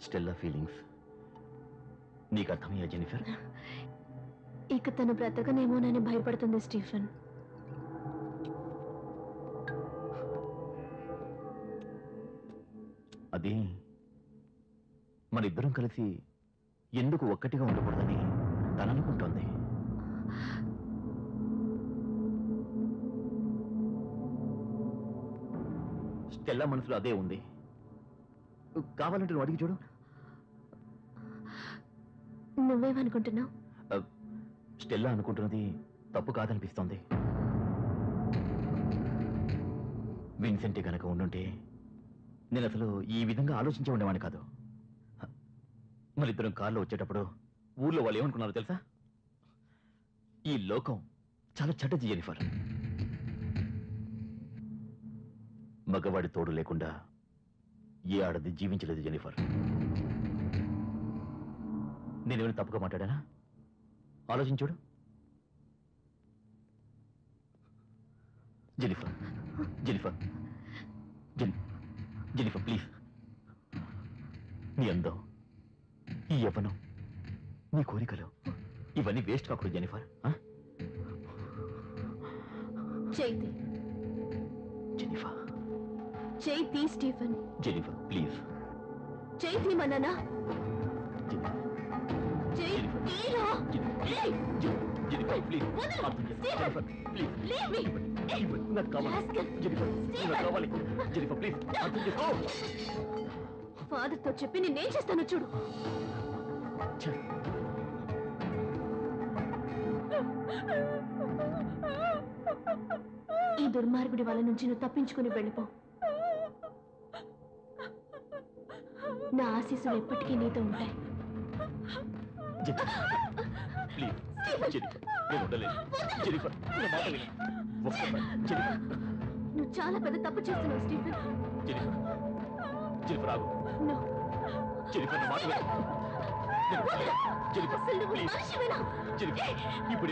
Stella feelings నీకు అర్థమయ్యా Jennifer? ఇక తను బ్రతకనేమోనని భయపడుతుంది స్టీఫెన్. అది మనిద్దరం కలిసి ఎందుకు ఒక్కటిగా ఉండకూడదని తననుకుంటోంది. స్టెల్లా మనసులో అదే ఉంది. కావాలంటే నువ్వు అడిగి చూడు. నువ్వేమనుకుంటున్నావు? స్టెల్లా అనుకుంటున్నది తప్పు కాదనిపిస్తోంది. విన్సెంట్ గనక ఉండుంటే నేను అసలు ఈ విధంగా ఆలోచించే ఉండేవాడిని కాదు. మరిద్దరం కారులో వచ్చేటప్పుడు ఊర్లో వాళ్ళు ఏమనుకున్నారో తెలుసా? ఈ లోకం చాలా చెడ్డది జెనిఫర్. మగవాడి తోడు లేకుండా ఏ ఆడది జీవించలేదు జెనిఫర్. నేనేమైనా తప్పుగా మాట్లాడానా? ఆలోచించుడు. Jennifer Jennifer Jennifer please. నీ అందం, ఈ యవ్వనం, నీ కోరికలు ఇవన్నీ వేస్ట్ కాకూడదు Jennifer. Chaiti Jennifer Chaiti Stephen. Jennifer please. Chaiti మననా? Jennifer please. Jennifer please. నాకు కావాలి జెనిఫర్. నాకు కావాలి జెనిఫర్ ప్లీజ్. అర్థం చేసుకో. ఫాదర్తో చెప్పి నేనేం చేస్తానో చూడు. ఈ దుర్మార్గుడి వాళ్ళ నుంచి నువ్వు తప్పించుకుని వెళ్ళిపో. నా ఆశీస్సులు ఎప్పటికీ నీతో ఉంటాయి. నువ్వు చాలా పెద్ద తప్పు చేస్తున్నావు స్టీఫెన్. ఇప్పుడు